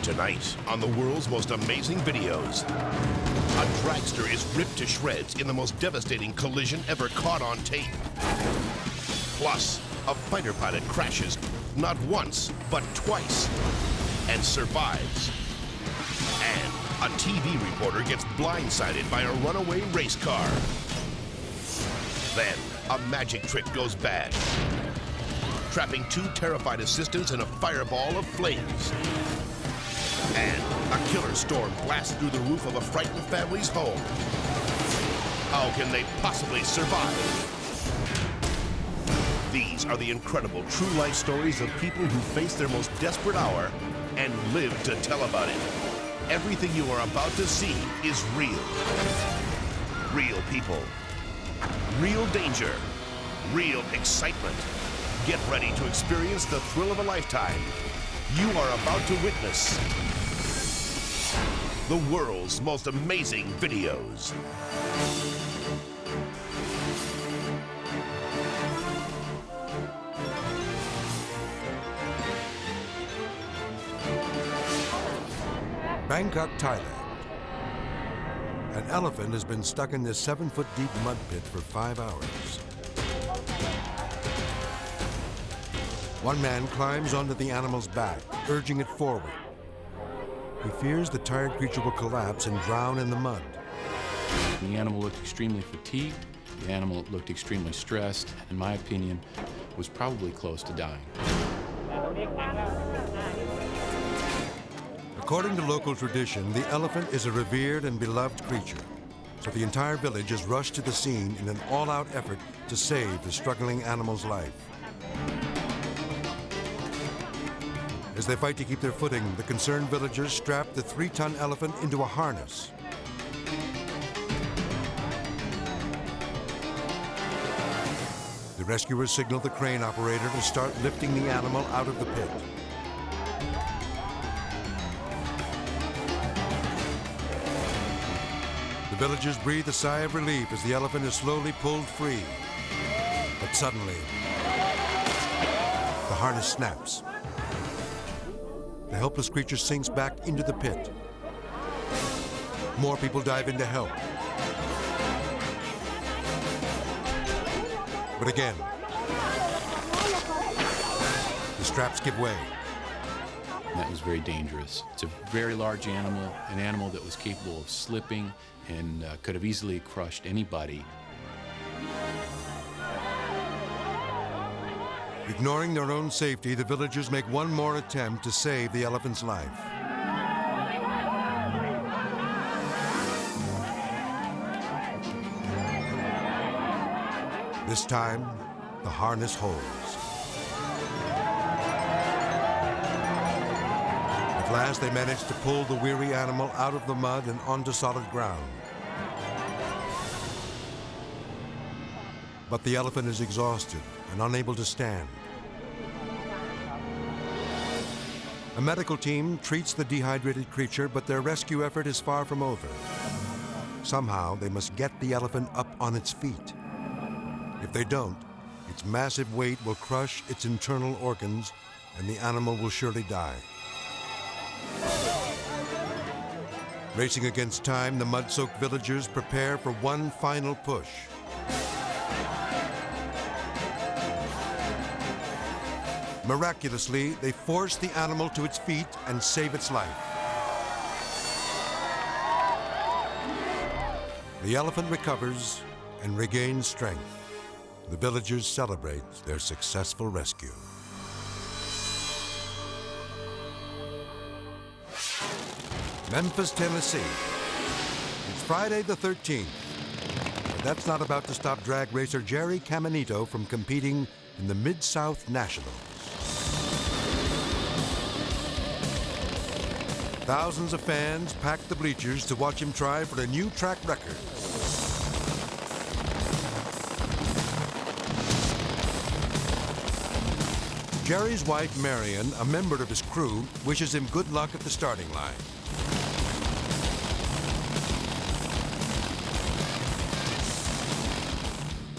Tonight, on the world's most amazing videos, a dragster is ripped to shreds in the most devastating collision ever caught on tape. Plus, a fighter pilot crashes not once, but twice, and survives. And a TV reporter gets blindsided by a runaway race car. Then, a magic trick goes bad, trapping two terrified assistants in a fireball of flames. And a killer storm blasts through the roof of a frightened family's home. How can they possibly survive? These are the incredible true life stories of people who face their most desperate hour and live to tell about it. Everything you are about to see is real. Real people. Real danger. Real excitement. Get ready to experience the thrill of a lifetime. You are about to witness the world's most amazing videos. Bangkok, Thailand. An elephant has been stuck in this 7-foot-deep mud pit for 5 hours. One man climbs onto the animal's back, urging it forward. He fears the tired creature will collapse and drown in the mud. The animal looked extremely fatigued. The animal looked extremely stressed. In my opinion, was probably close to dying. According to local tradition, the elephant is a revered and beloved creature, so the entire village is rushed to the scene in an all-out effort to save the struggling animal's life. As they fight to keep their footing, the concerned villagers strap the 3-ton elephant into a harness. The rescuers signal the crane operator to start lifting the animal out of the pit. The villagers breathe a sigh of relief as the elephant is slowly pulled free. But suddenly, the harness snaps. The helpless creature sinks back into the pit. More people dive in to help. But again, the straps give way. That was very dangerous. It's a very large animal, an animal that was capable of slipping and could have easily crushed anybody. Ignoring their own safety, the villagers make one more attempt to save the elephant's life. This time, the harness holds. At last, they manage to pull the weary animal out of the mud and onto solid ground. But the elephant is exhausted and unable to stand. A medical team treats the dehydrated creature, but their rescue effort is far from over. Somehow, they must get the elephant up on its feet. If they don't, its massive weight will crush its internal organs, and the animal will surely die. Racing against time, the mud-soaked villagers prepare for one final push. Miraculously, they force the animal to its feet and save its life. The elephant recovers and regains strength. The villagers celebrate their successful rescue. Memphis, Tennessee. It's Friday the 13th. But that's not about to stop drag racer Jerry Caminito from competing in the Mid-South Nationals. Thousands of fans packed the bleachers to watch him try for a new track record. Jerry's wife, Marion, a member of his crew, wishes him good luck at the starting line.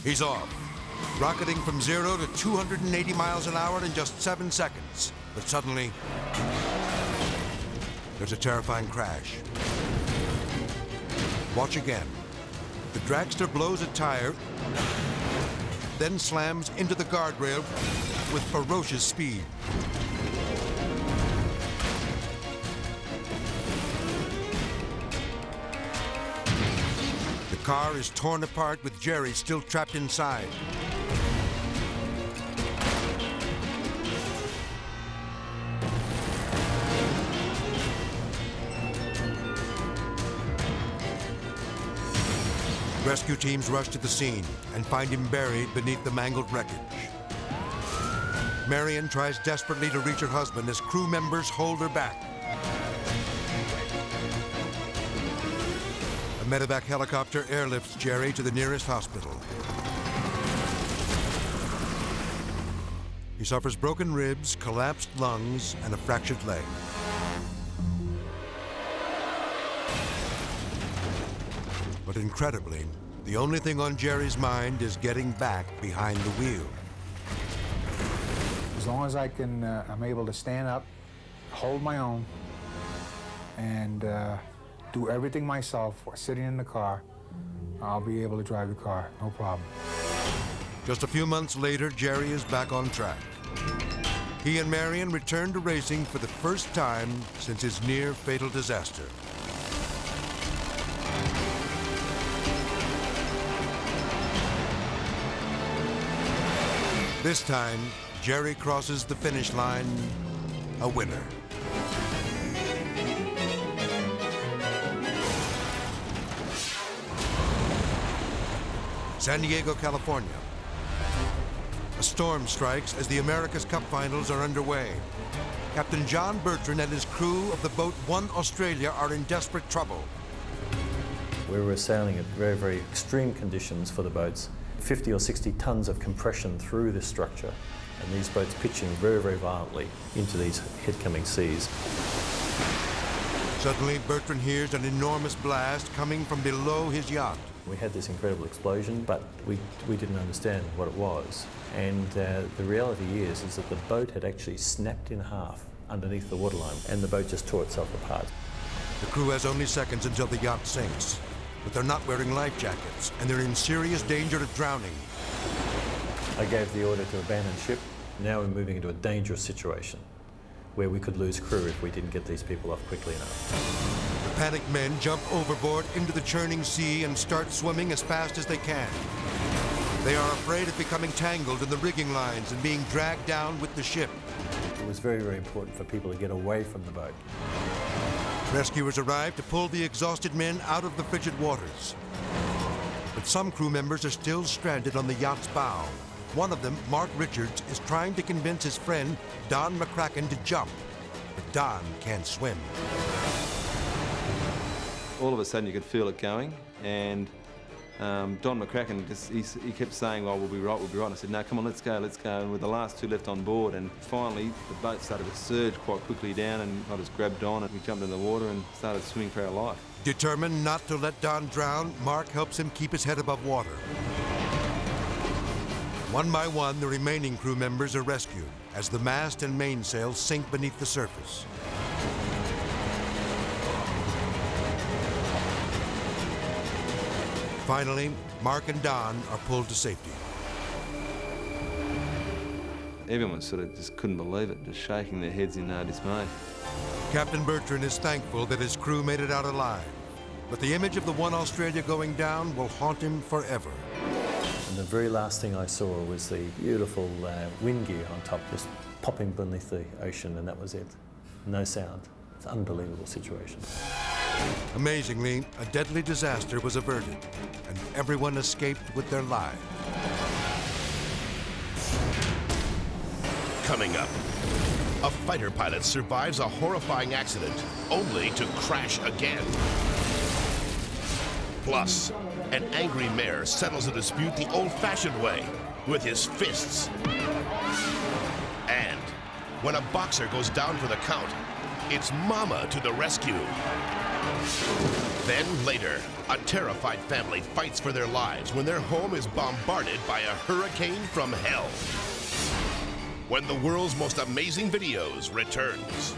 He's off, rocketing from 0 to 280 miles an hour in just 7 seconds. But suddenly, There's a terrifying crash. Watch again. The dragster blows a tire, then slams into the guardrail with ferocious speed. The car is torn apart with Jerry still trapped inside. Rescue teams rush to the scene and find him buried beneath the mangled wreckage. Marion tries desperately to reach her husband as crew members hold her back. A medevac helicopter airlifts Jerry to the nearest hospital. He suffers broken ribs, collapsed lungs, and a fractured leg. But incredibly, the only thing on Jerry's mind is getting back behind the wheel. As long as I'm able to stand up, hold my own, and do everything myself while sitting in the car, I'll be able to drive the car, no problem. Just a few months later, Jerry is back on track. He and Marion return to racing for the first time since his near-fatal disaster. This time, Jerry crosses the finish line a winner. San Diego, California. A storm strikes as the America's Cup finals are underway. Captain John Bertrand and his crew of the boat One Australia are in desperate trouble. We were sailing at very, very extreme conditions for the boats. 50 or 60 tons of compression through this structure, and these boats pitching very, very violently into these head-coming seas. Suddenly, Bertrand hears an enormous blast coming from below his yacht. We had this incredible explosion, but we didn't understand what it was. And the reality is that the boat had actually snapped in half underneath the waterline, and the boat just tore itself apart. The crew has only seconds until the yacht sinks, but they're not wearing life jackets, and they're in serious danger of drowning. I gave the order to abandon ship. Now we're moving into a dangerous situation where we could lose crew if we didn't get these people off quickly enough. The panicked men jump overboard into the churning sea and start swimming as fast as they can. They are afraid of becoming tangled in the rigging lines and being dragged down with the ship. It was very, very important for people to get away from the boat. Rescuers arrive to pull the exhausted men out of the frigid waters. But some crew members are still stranded on the yacht's bow. One of them, Mark Richards, is trying to convince his friend, Don McCracken, to jump. But Don can't swim. All of a sudden you could feel it going, and Don McCracken, he kept saying, "Oh, we'll be right, we'll be right." And I said, "No, come on, let's go, let's go." And with the last two left on board, and finally the boat started to surge quite quickly down, and I just grabbed Don and we jumped in the water and started swimming for our life. Determined not to let Don drown, Mark helps him keep his head above water. One by one, the remaining crew members are rescued as the mast and mainsail sink beneath the surface. Finally, Mark and Don are pulled to safety. Everyone sort of just couldn't believe it, just shaking their heads in dismay. Captain Bertrand is thankful that his crew made it out alive, but the image of the One Australia going down will haunt him forever. And the very last thing I saw was the beautiful wind gear on top, just popping beneath the ocean, and that was it. No sound. It's an unbelievable situation. Amazingly, a deadly disaster was averted, and everyone escaped with their lives. Coming up, a fighter pilot survives a horrifying accident only to crash again. Plus, an angry mayor settles a dispute the old-fashioned way with his fists. And when a boxer goes down for the count, it's Mama to the rescue. Then later, a terrified family fights for their lives when their home is bombarded by a hurricane from hell. When the world's most amazing videos returns.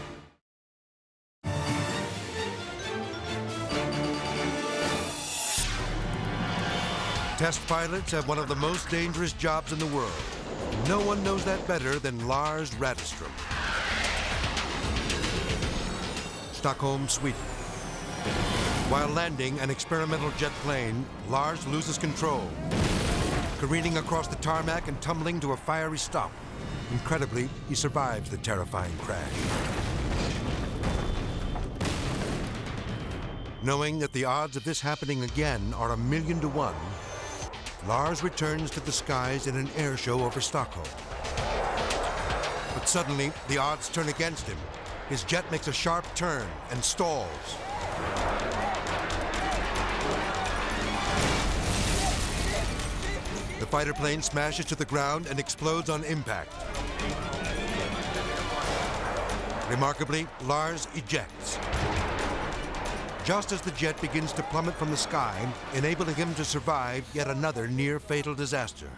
Test pilots have one of the most dangerous jobs in the world. No one knows that better than Lars Radestrom. Stockholm, Sweden. While landing an experimental jet plane, Lars loses control, careening across the tarmac and tumbling to a fiery stop. Incredibly, he survives the terrifying crash. Knowing that the odds of this happening again are 1,000,000 to 1, Lars returns to the skies in an air show over Stockholm. But suddenly, the odds turn against him. His jet makes a sharp turn and stalls. The fighter plane smashes to the ground and explodes on impact. Remarkably, Lars ejects, just as the jet begins to plummet from the sky, enabling him to survive yet another near-fatal disaster.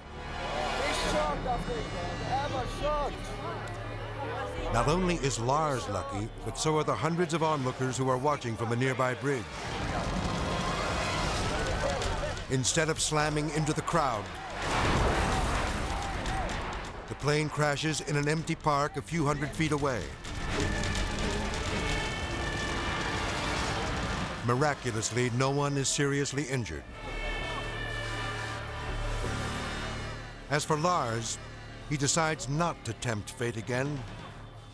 Not only is Lars lucky, but so are the hundreds of onlookers who are watching from a nearby bridge. Instead of slamming into the crowd, the plane crashes in an empty park a few hundred feet away. Miraculously, no one is seriously injured. As for Lars, he decides not to tempt fate again.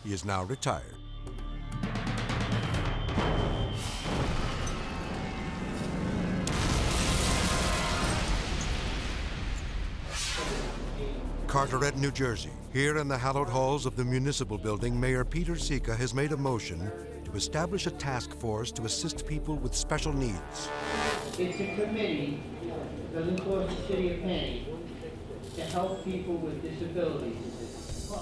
He is now retired. Carteret, New Jersey. Here in the hallowed halls of the municipal building, Mayor Peter Sika has made a motion to establish a task force to assist people with special needs. It's a committee, doesn't cost the city a penny, to help people with disabilities.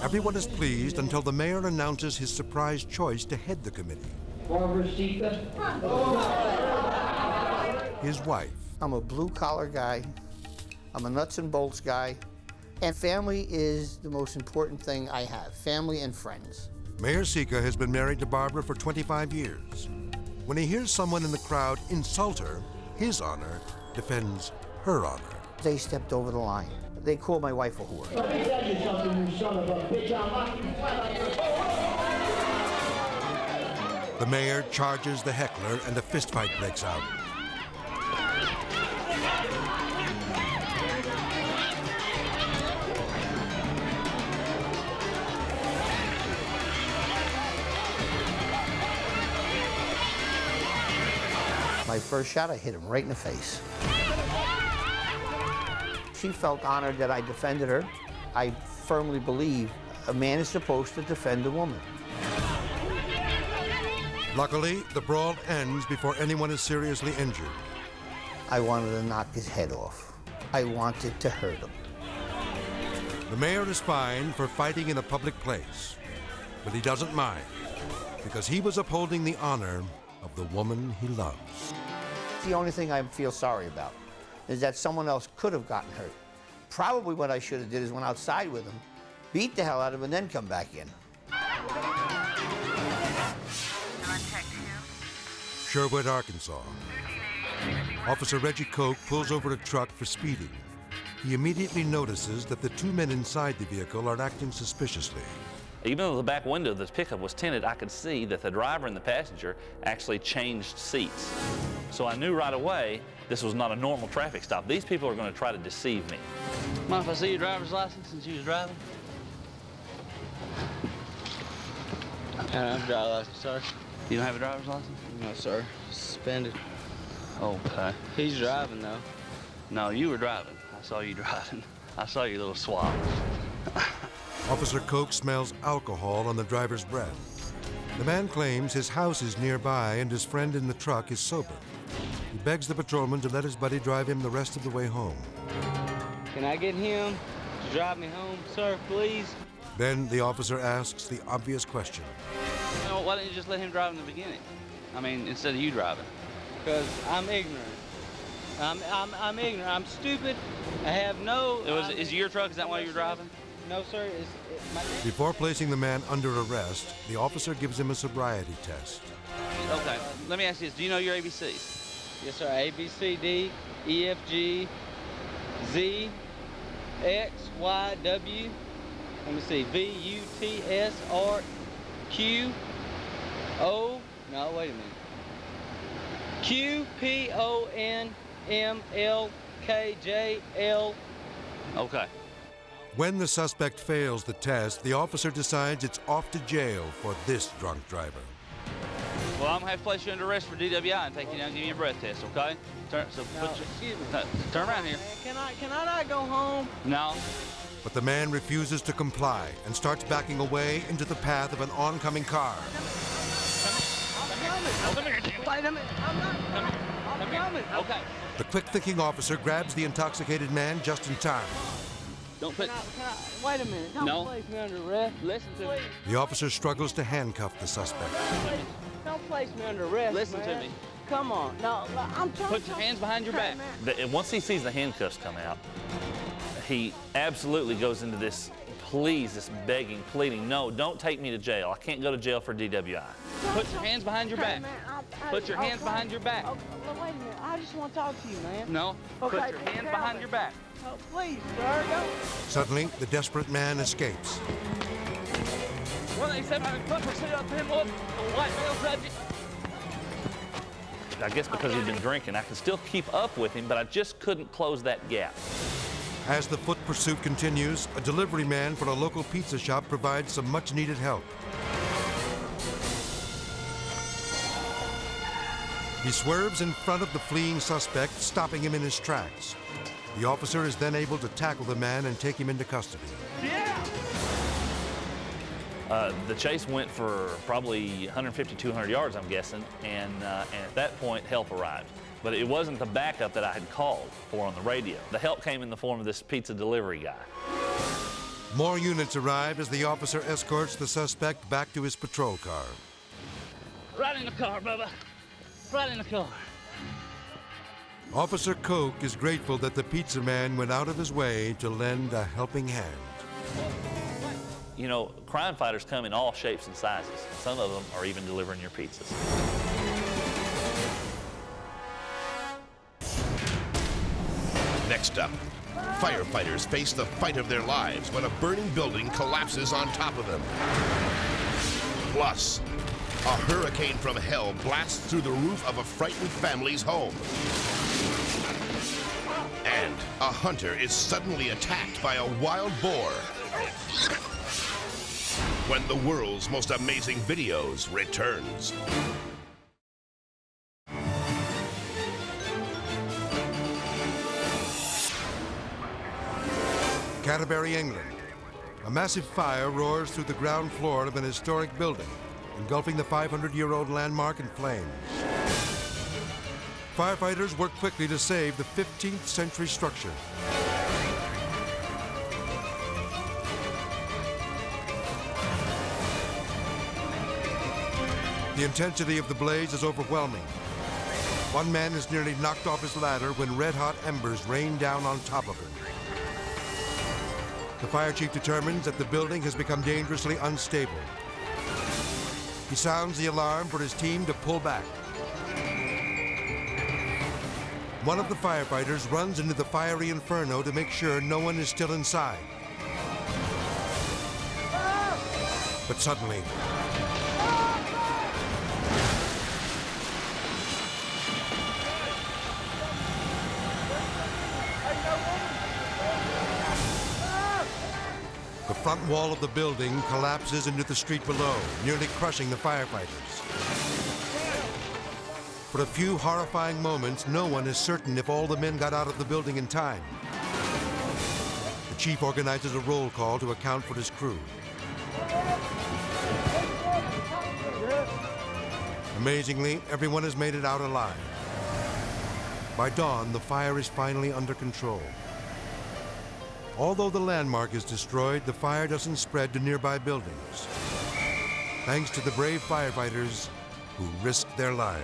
Everyone is pleased until the mayor announces his surprise choice to head the committee. Barbara Sika. His wife. I'm a blue-collar guy. I'm a nuts and bolts guy. And family is the most important thing I have, family and friends. Mayor Sika has been married to Barbara for 25 years. When he hears someone in the crowd insult her, his honor defends her honor. They stepped over the line. They call my wife a whore. Let me tell you something, you son of a bitch. The mayor charges the heckler and a fistfight breaks out. My first shot, I hit him right in the face. She felt honored that I defended her. I firmly believe a man is supposed to defend a woman. Luckily, the brawl ends before anyone is seriously injured. I wanted to knock his head off. I wanted to hurt him. The mayor is fined for fighting in a public place, but he doesn't mind because he was upholding the honor of the woman he loves. The only thing I feel sorry about is that someone else could have gotten hurt. Probably what I should have did is went outside with him, beat the hell out of him, and then come back in. Sherwood, Arkansas. Officer Reggie Koch pulls over a truck for speeding. He immediately notices that the two men inside the vehicle are acting suspiciously. Even though the back window of this pickup was tinted, I could see that the driver and the passenger actually changed seats. So I knew right away this was not a normal traffic stop. These people are going to try to deceive me. Mind if I see your driver's license since you was driving? I don't have a driver's license, sir. You don't have a driver's license? No, sir. Suspended. Okay. He's driving, though. No, you were driving. I saw you driving. I saw your little swap. Officer Koch smells alcohol on the driver's breath. The man claims his house is nearby and his friend in the truck is sober. He begs the patrolman to let his buddy drive him the rest of the way home. Can I get him to drive me home, sir, please? Then the officer asks the obvious question. You know, why didn't you just let him drive in the beginning? I mean, instead of you driving. Because I'm ignorant. I'm ignorant. I'm stupid. I have no... Is it your truck? Is that why you're driving? No, sir. Before placing the man under arrest, the officer gives him a sobriety test. Okay, let me ask you this. Do you know your ABCs? Yes, sir. A, B, C, D, E, F, G, Z X Y W. Let me see. V U T S R Q O. No, wait a minute. Q P O N M L K J L. Okay. When the suspect fails the test, the officer decides it's off to jail for this drunk driver. Well, I'm gonna have to place you under arrest for DWI and take you down and give you a breath test, okay? Turn around here. Can I not go home? No. But the man refuses to comply and starts backing away into the path of an oncoming car. Come here. Wait a minute. I'm not. I'm coming. Okay. The quick-thinking officer grabs the intoxicated man just in time. Don't put. Wait a minute. Don't place me under arrest. Listen to me. The officer struggles to handcuff the suspect. Don't place me under arrest. Listen to me. Come on. No, I'm trying. Put your hands behind your back. Once he sees the handcuffs come out, he absolutely goes into this please, this begging, pleading. No, don't take me to jail. I can't go to jail for DWI. Put your hands behind your back. Put your hands behind your back. Wait a minute. I just want to talk to you, man. No. Put your hands behind your back. Oh, please, sir. Go. Suddenly, the desperate man escapes. 187, put up him up. White male subject. I guess because he'd been drinking, I could still keep up with him, but I just couldn't close that gap. As the foot pursuit continues, a delivery man for a local pizza shop provides some much-needed help. He swerves in front of the fleeing suspect, stopping him in his tracks. The officer is then able to tackle the man and take him into custody. The chase went for probably 150, 200 yards, I'm guessing, and at that point, help arrived. But it wasn't the backup that I had called for on the radio. The help came in the form of this pizza delivery guy. More units arrive as the officer escorts the suspect back to his patrol car. Right in the car, Bubba. Right in the car. Officer Koch is grateful that the pizza man went out of his way to lend a helping hand. You know, crime fighters come in all shapes and sizes. Some of them are even delivering your pizzas. Next up, firefighters face the fight of their lives when a burning building collapses on top of them. Plus, a hurricane from hell blasts through the roof of a frightened family's home. And a hunter is suddenly attacked by a wild boar. When the world's most amazing videos returns. Canterbury, England. A massive fire roars through the ground floor of an historic building, engulfing the 500-year-old landmark in flames. Firefighters work quickly to save the 15th century structure. The intensity of the blaze is overwhelming. One man is nearly knocked off his ladder when red-hot embers rain down on top of him. The fire chief determines that the building has become dangerously unstable. He sounds the alarm for his team to pull back. One of the firefighters runs into the fiery inferno to make sure no one is still inside. But suddenly, the front wall of the building collapses into the street below, nearly crushing the firefighters. For a few horrifying moments, no one is certain if all the men got out of the building in time. The chief organizes a roll call to account for his crew. Amazingly, everyone has made it out alive. By dawn, the fire is finally under control. Although the landmark is destroyed, the fire doesn't spread to nearby buildings, thanks to the brave firefighters who risked their lives.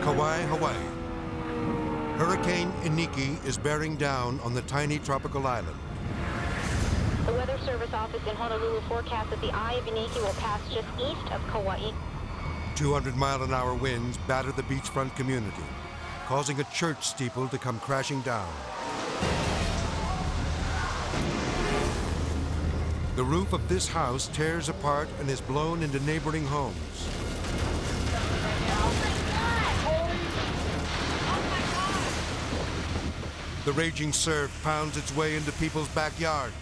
Kauai, Hawaii. Hurricane Iniki is bearing down on the tiny tropical island. The Weather Service office in Honolulu forecasts that the eye of Iniki will pass just east of Kauai. 200-mile-an-hour winds batter the beachfront community, causing a church steeple to come crashing down. The roof of this house tears apart and is blown into neighboring homes. The raging surf pounds its way into people's backyards.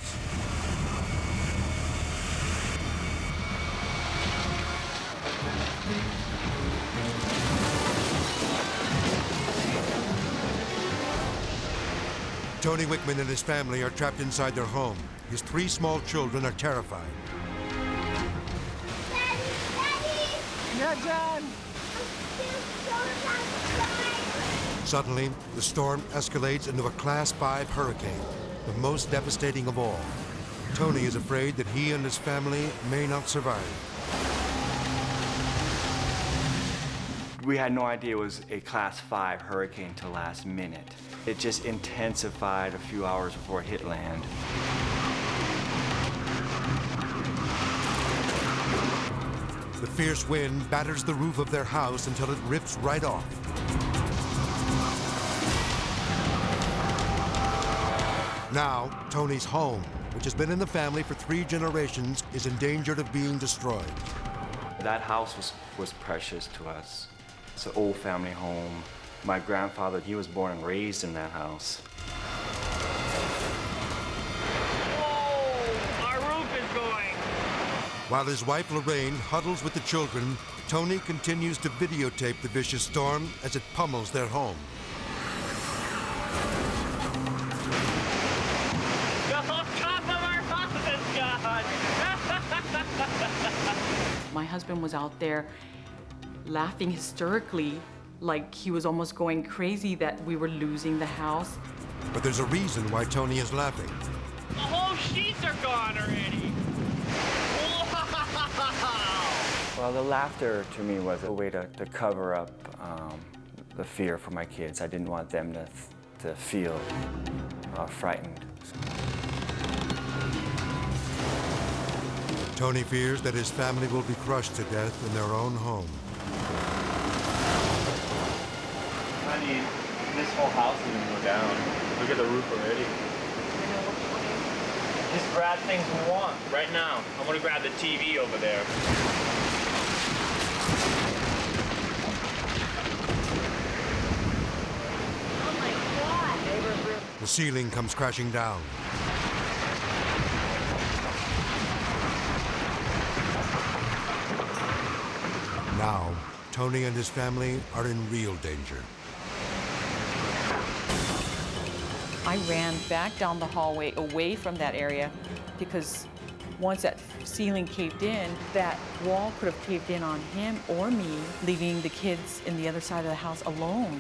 Tony Wickman and his family are trapped inside their home. His 3 small children are terrified. Not done. Suddenly, the storm escalates into a Class 5 hurricane, the most devastating of all. Tony is afraid that he and his family may not survive. We had no idea it was a Class 5 hurricane till last minute. It just intensified a few hours before it hit land. The fierce wind batters the roof of their house until it rips right off. Now, Tony's home, which has been in the family for 3 generations, is in danger of being destroyed. That house was precious to us. It's an old family home. My grandfather, he was born and raised in that house. Whoa! Our roof is going! While his wife Lorraine huddles with the children, Tony continues to videotape the vicious storm as it pummels their home. My husband was out there laughing hysterically, like he was almost going crazy that we were losing the house. But there's a reason why Tony is laughing. The whole sheets are gone already. Well, the laughter to me was a way to cover up the fear for my kids. I didn't want them to feel frightened. Tony fears that his family will be crushed to death in their own home. Honey, this whole house is gonna go down. Look at the roof already. Just grab things we want right now. I'm gonna grab the TV over there. Oh my God! The ceiling comes crashing down. Now, Tony and his family are in real danger. I ran back down the hallway away from that area because once that ceiling caved in, that wall could have caved in on him or me, leaving the kids in the other side of the house alone.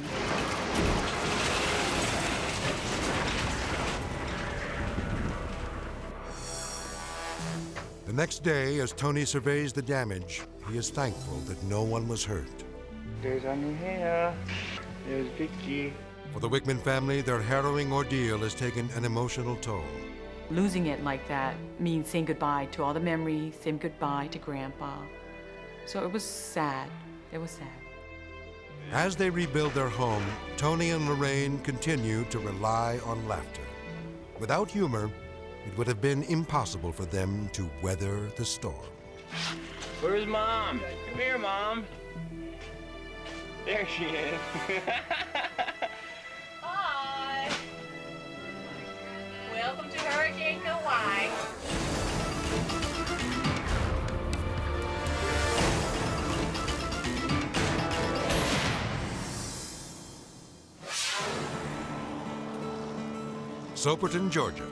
The next day, as Tony surveys the damage, he is thankful that no one was hurt. There's Honey here. There's Vicky. For the Wickman family, their harrowing ordeal has taken an emotional toll. Losing it like that means saying goodbye to all the memories, saying goodbye to Grandpa. So it was sad. It was sad. As they rebuild their home, Tony and Lorraine continue to rely on laughter. Without humor, it would have been impossible for them to weather the storm. Where's Mom? Come here, Mom. There she is. Hi! Welcome to Hurricane Hawaii. Soperton, Georgia.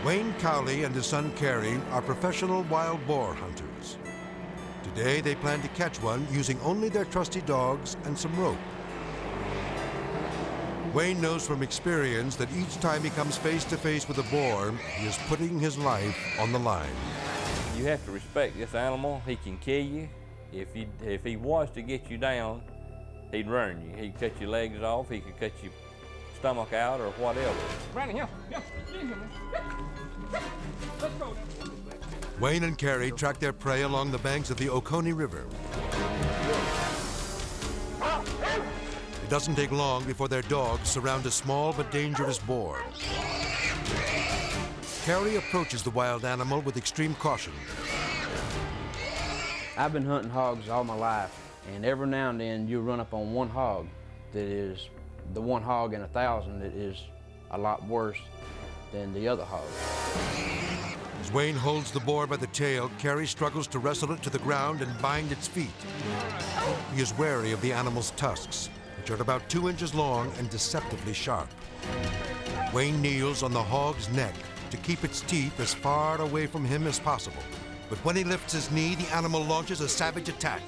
Wayne Cowley and his son Carrie are professional wild boar hunters. Today they plan to catch one using only their trusty dogs and some rope. Wayne knows from experience that each time he comes face to face with a boar, he is putting his life on the line. You have to respect this animal. He can kill you. If he wants to get you down, he'd run you. He'd cut your legs off. He could cut your stomach out or whatever. Let's go. Wayne and Carrie track their prey along the banks of the Oconee River. It doesn't take long before their dogs surround a small but dangerous boar. Carrie approaches the wild animal with extreme caution. I've been hunting hogs all my life, and every now and then you run up on one hog that is the one hog in 1,000 that is a lot worse than the other hog. As Wayne holds the boar by the tail, Carrie struggles to wrestle it to the ground and bind its feet. He is wary of the animal's tusks, which are about 2 inches long and deceptively sharp. Wayne kneels on the hog's neck to keep its teeth as far away from him as possible. But when he lifts his knee, the animal launches a savage attack.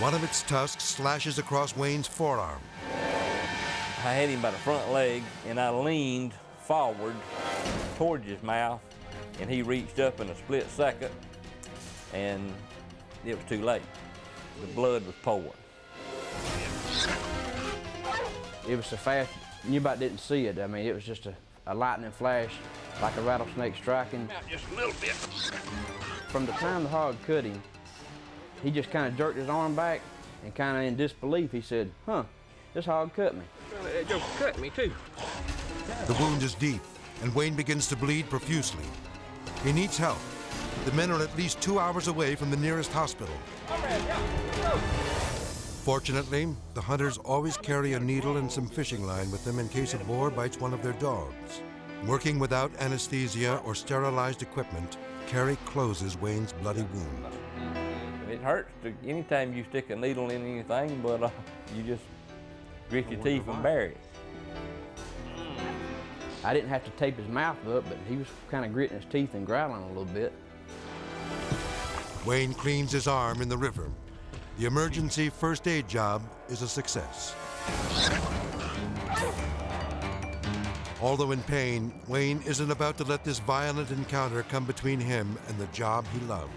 One of its tusks slashes across Wayne's forearm. I had him by the front leg, and I leaned forward towards his mouth, and he reached up in a split second, and it was too late. The blood was pouring. It was so fast, you about didn't see it. I mean, it was just a lightning flash, like a rattlesnake striking. Just a little bit. From the time the hog cut him, he just kind of jerked his arm back, and kind of in disbelief, he said, "Huh, this hog cut me." It just cut me too. The wound is deep, and Wayne begins to bleed profusely. He needs help. The men are at least 2 hours away from the nearest hospital. Fortunately, the hunters always carry a needle and some fishing line with them in case a boar bites one of their dogs. Working without anesthesia or sterilized equipment, Carrie closes Wayne's bloody wound. It hurts anytime you stick a needle in anything, but you just grit your teeth and bear it. I didn't have to tape his mouth up, but he was kind of gritting his teeth and growling a little bit. Wayne cleans his arm in the river. The emergency first aid job is a success. Although in pain, Wayne isn't about to let this violent encounter come between him and the job he loves.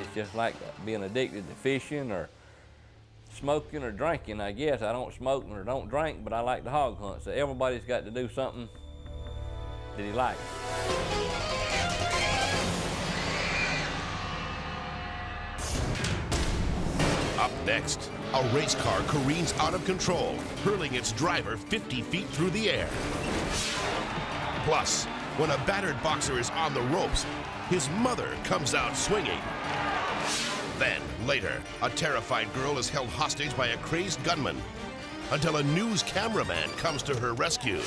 It's just like being addicted to fishing or smoking or drinking, I guess. I don't smoke or don't drink, but I like to hog hunt, so everybody's got to do something that he likes. Up next, a race car careens out of control, hurling its driver 50 feet through the air. Plus, when a battered boxer is on the ropes, his mother comes out swinging. Then, later, a terrified girl is held hostage by a crazed gunman until a news cameraman comes to her rescue.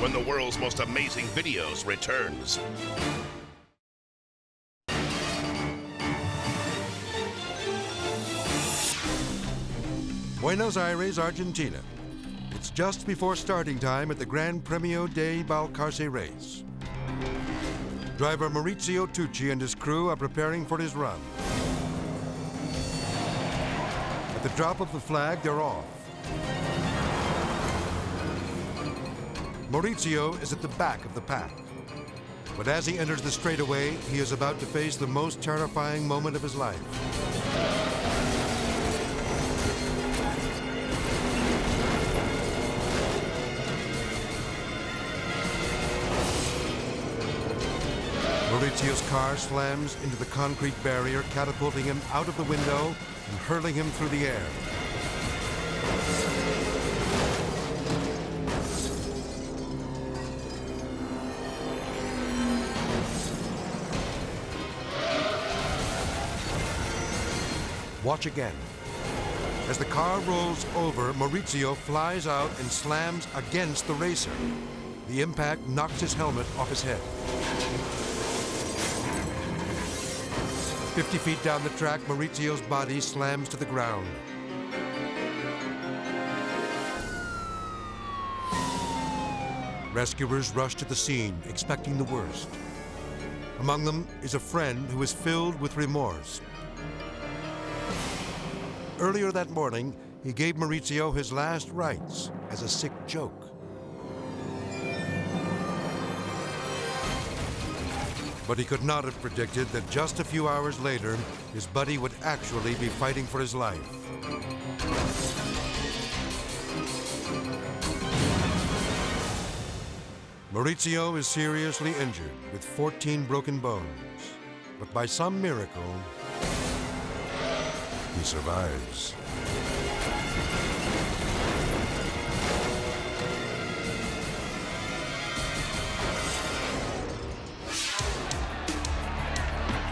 When the world's most amazing videos returns. Buenos Aires, Argentina. It's just before starting time at the Gran Premio de Balcarce race. Driver Maurizio Tucci and his crew are preparing for his run. At the drop of the flag, they're off. Maurizio is at the back of the pack. But as he enters the straightaway, he is about to face the most terrifying moment of his life. Maurizio's car slams into the concrete barrier, catapulting him out of the window and hurling him through the air. Watch again. As the car rolls over, Maurizio flies out and slams against the racer. The impact knocks his helmet off his head. 50 feet down the track, Maurizio's body slams to the ground. Rescuers rush to the scene, expecting the worst. Among them is a friend who is filled with remorse. Earlier that morning, he gave Maurizio his last rites as a sick joke. But he could not have predicted that just a few hours later, his buddy would actually be fighting for his life. Maurizio is seriously injured with 14 broken bones. But by some miracle, he survives.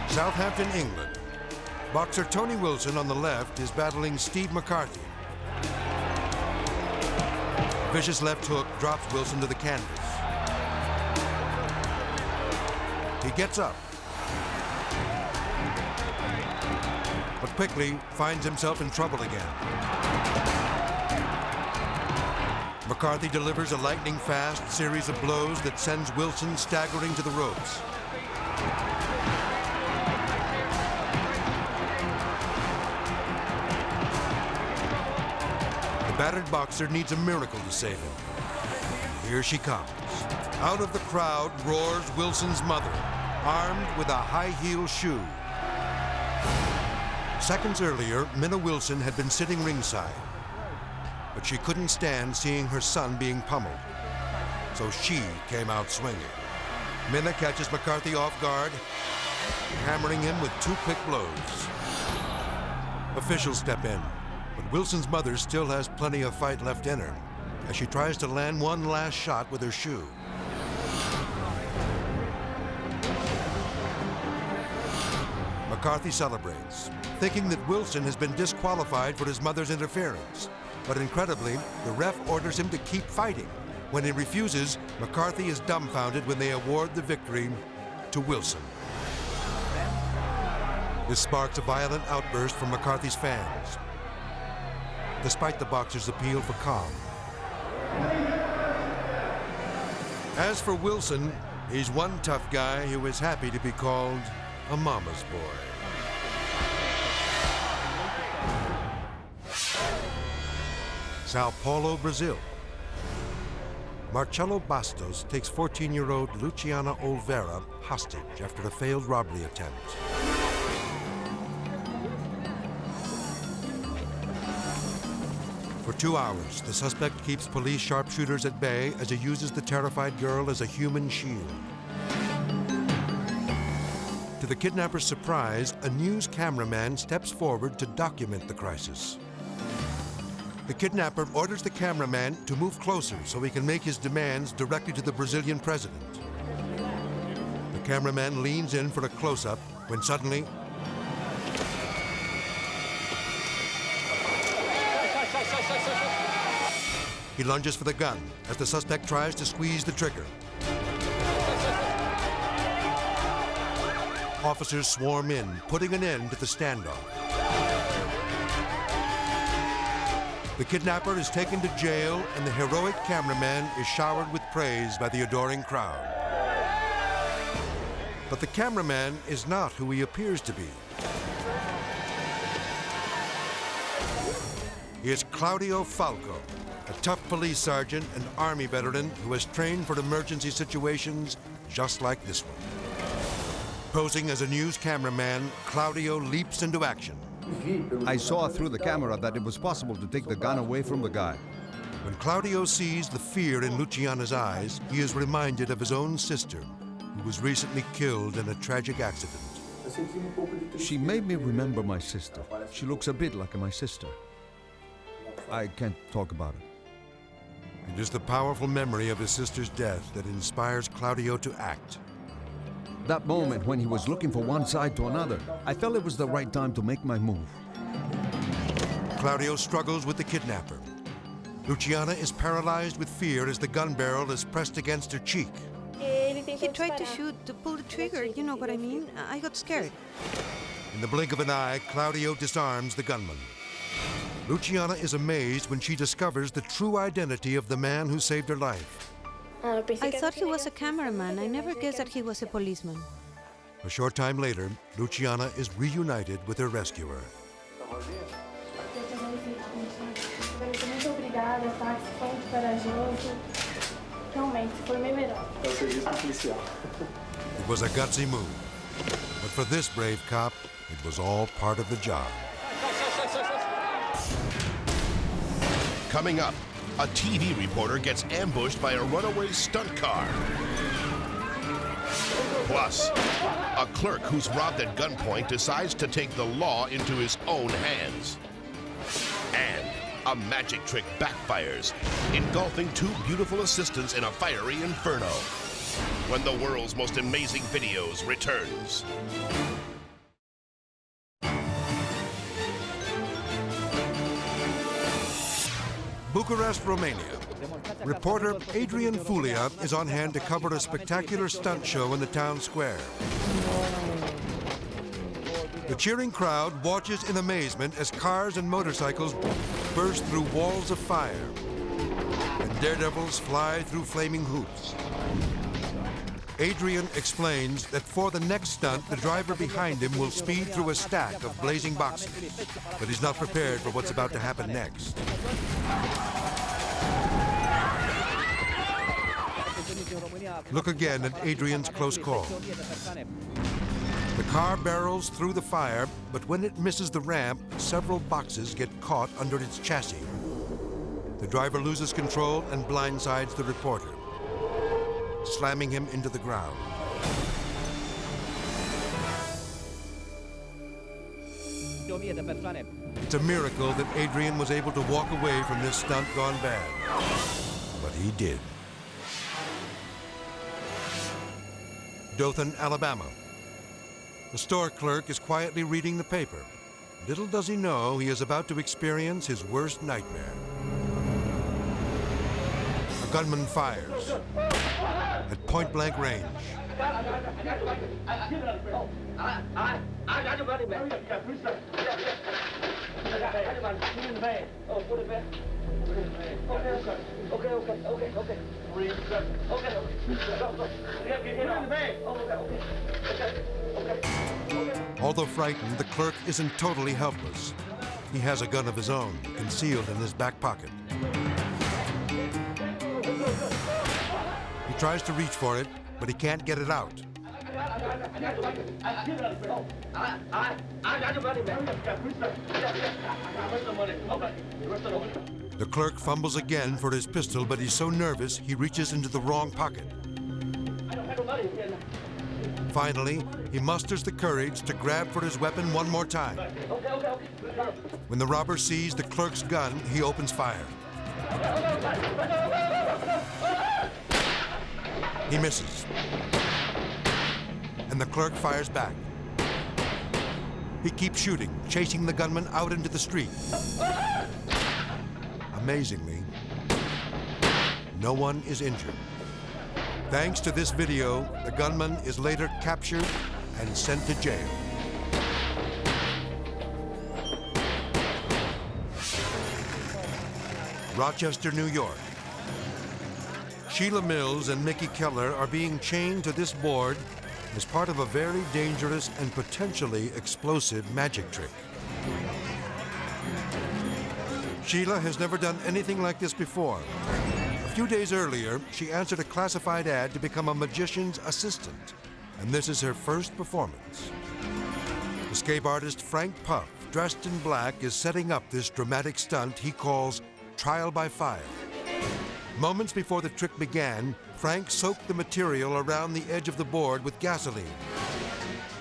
Southampton, England. Boxer Tony Wilson on the left is battling Steve McCarthy. Vicious left hook drops Wilson to the canvas. He gets up, but quickly finds himself in trouble again. McCarthy delivers a lightning-fast series of blows that sends Wilson staggering to the ropes. The battered boxer needs a miracle to save him. Here she comes. Out of the crowd roars Wilson's mother, armed with a high-heel shoe. Seconds earlier, Minna Wilson had been sitting ringside, but she couldn't stand seeing her son being pummeled, so she came out swinging. Minna catches McCarthy off guard, hammering him with 2 quick blows. Officials step in, but Wilson's mother still has plenty of fight left in her as she tries to land one last shot with her shoe. McCarthy celebrates, thinking that Wilson has been disqualified for his mother's interference. But incredibly, the ref orders him to keep fighting. When he refuses, McCarthy is dumbfounded when they award the victory to Wilson. This sparks a violent outburst from McCarthy's fans, despite the boxer's appeal for calm. As for Wilson, he's one tough guy who is happy to be called a mama's boy. Sao Paulo, Brazil. Marcelo Bastos takes 14-year-old Luciana Olveira hostage after a failed robbery attempt. For 2 hours, the suspect keeps police sharpshooters at bay as he uses the terrified girl as a human shield. To the kidnapper's surprise, a news cameraman steps forward to document the crisis. The kidnapper orders the cameraman to move closer so he can make his demands directly to the Brazilian president. The cameraman leans in for a close-up when suddenly he lunges for the gun as the suspect tries to squeeze the trigger. Officers swarm in, putting an end to the standoff. The kidnapper is taken to jail, and the heroic cameraman is showered with praise by the adoring crowd. But the cameraman is not who he appears to be. He is Claudio Falco, a tough police sergeant and Army veteran who has trained for emergency situations just like this one. Posing as a news cameraman, Claudio leaps into action. I saw through the camera that it was possible to take the gun away from the guy. When Claudio sees the fear in Luciana's eyes, he is reminded of his own sister, who was recently killed in a tragic accident. She made me remember my sister. She looks a bit like my sister. I can't talk about it. It is the powerful memory of his sister's death that inspires Claudio to act. That moment when he was looking from one side to another, I felt it was the right time to make my move. Claudio struggles with the kidnapper. Luciana is paralyzed with fear as the gun barrel is pressed against her cheek. He tried to shoot, to pull the trigger, you know what I mean? I got scared. In the blink of an eye, Claudio disarms the gunman. Luciana is amazed when she discovers the true identity of the man who saved her life. I thought he was a cameraman. I never guessed that he was a policeman. A short time later, Luciana is reunited with her rescuer. It was a gutsy move, but for this brave cop, it was all part of the job. Coming up, a TV reporter gets ambushed by a runaway stunt car. Plus, a clerk who's robbed at gunpoint decides to take the law into his own hands. And a magic trick backfires, engulfing two beautiful assistants in a fiery inferno. When the world's most amazing videos returns. Bucharest, Romania. Reporter Adrian Fulia is on hand to cover a spectacular stunt show in the town square. The cheering crowd watches in amazement as cars and motorcycles burst through walls of fire, and daredevils fly through flaming hoops. Adrian explains that for the next stunt, the driver behind him will speed through a stack of blazing boxes, but he's not prepared for what's about to happen next. Look again at Adrian's close call. The car barrels through the fire, but when it misses the ramp, several boxes get caught under its chassis. The driver loses control and blindsides the reporter, slamming him into the ground. It's a miracle that Adrian was able to walk away from this stunt gone bad, but he did. Dothan, Alabama. The store clerk is quietly reading the paper. Little does he know he is about to experience his worst nightmare. A gunman fires at point-blank range. Although frightened, the clerk isn't totally helpless. He has a gun of his own, concealed in his back pocket. He tries to reach for it, but he can't get it out. The clerk fumbles again for his pistol, but he's so nervous he reaches into the wrong pocket. Finally, he musters the courage to grab for his weapon one more time. When the robber sees the clerk's gun, he opens fire. He misses. And the clerk fires back. He keeps shooting, chasing the gunman out into the street. Amazingly, no one is injured. Thanks to this video, the gunman is later captured and sent to jail. Rochester, New York. Sheila Mills and Mickey Keller are being chained to this board as part of a very dangerous and potentially explosive magic trick. Sheila has never done anything like this before. A few days earlier, she answered a classified ad to become a magician's assistant, and this is her first performance. Escape artist Frank Puff, dressed in black, is setting up this dramatic stunt he calls Trial by Fire. Moments before the trick began, Frank soaked the material around the edge of the board with gasoline.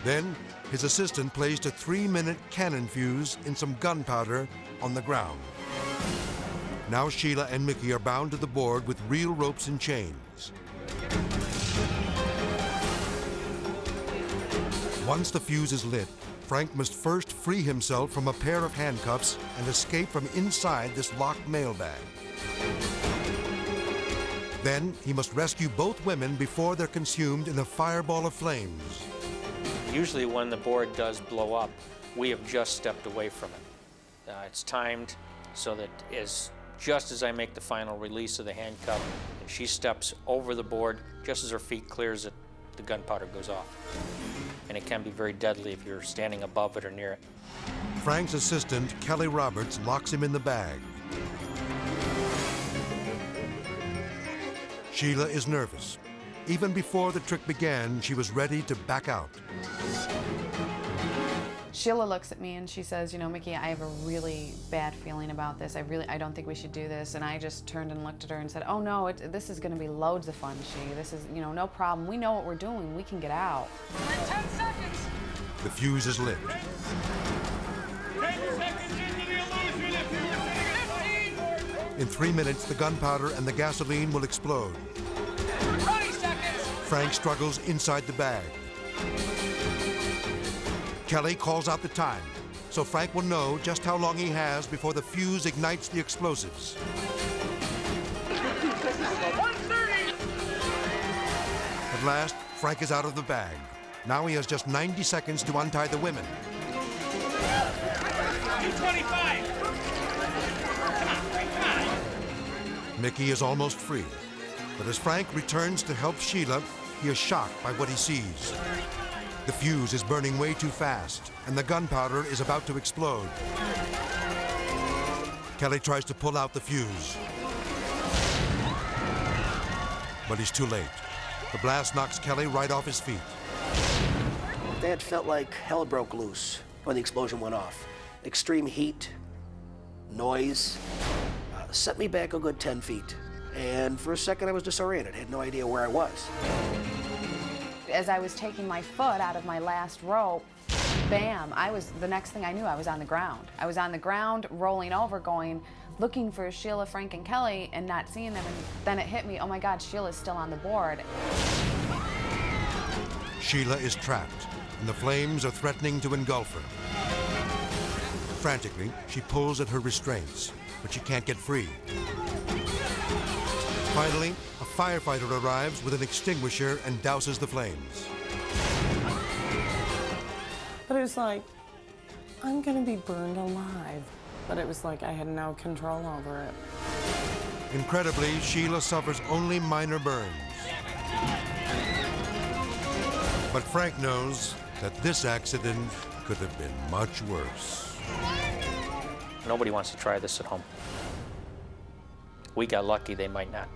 Then, his assistant placed a 3-minute cannon fuse in some gunpowder on the ground. Now Sheila and Mickey are bound to the board with real ropes and chains. Once the fuse is lit, Frank must first free himself from a pair of handcuffs and escape from inside this locked mailbag. Then he must rescue both women before they're consumed in a fireball of flames. Usually when the board does blow up, we have just stepped away from it. It's timed so that just as I make the final release of the handcuff, and she steps over the board, just as her feet clears it, the gunpowder goes off. And it can be very deadly if you're standing above it or near it. Frank's assistant, Kelly Roberts, locks him in the bag. Sheila is nervous. Even before the trick began, she was ready to back out. Sheila looks at me and she says, you know, Mickey, I have a really bad feeling about this. I don't think we should do this. And I just turned and looked at her and said, oh no, this is going to be loads of fun, This is, you know, no problem. We know what we're doing. We can get out. 10 seconds. The fuse is lit. 10 seconds into the illusion if you're 15. In 3 minutes, the gunpowder and the gasoline will explode. 20 seconds. Frank struggles inside the bag. Kelly calls out the time, so Frank will know just how long he has before the fuse ignites the explosives. 130. At last, Frank is out of the bag. Now he has just 90 seconds to untie the women. 225. Come on. Mickey is almost free, but as Frank returns to help Sheila, he is shocked by what he sees. The fuse is burning way too fast, and the gunpowder is about to explode. Kelly tries to pull out the fuse, but he's too late. The blast knocks Kelly right off his feet. That felt like hell broke loose when the explosion went off. Extreme heat, noise, set me back a good 10 feet. And for a second I was disoriented, had no idea where I was. As I was taking my foot out of my last rope, bam, the next thing I knew, I was on the ground. I was on the ground, rolling over, looking for Sheila, Frank, and Kelly, and not seeing them, and then it hit me, oh my God, Sheila's still on the board. Sheila is trapped, and the flames are threatening to engulf her. Frantically, she pulls at her restraints, but she can't get free. Finally, a firefighter arrives with an extinguisher and douses the flames. But it was like, I'm gonna be burned alive. But it was like I had no control over it. Incredibly, Sheila suffers only minor burns. But Frank knows that this accident could have been much worse. Nobody wants to try this at home. We got lucky, they might not.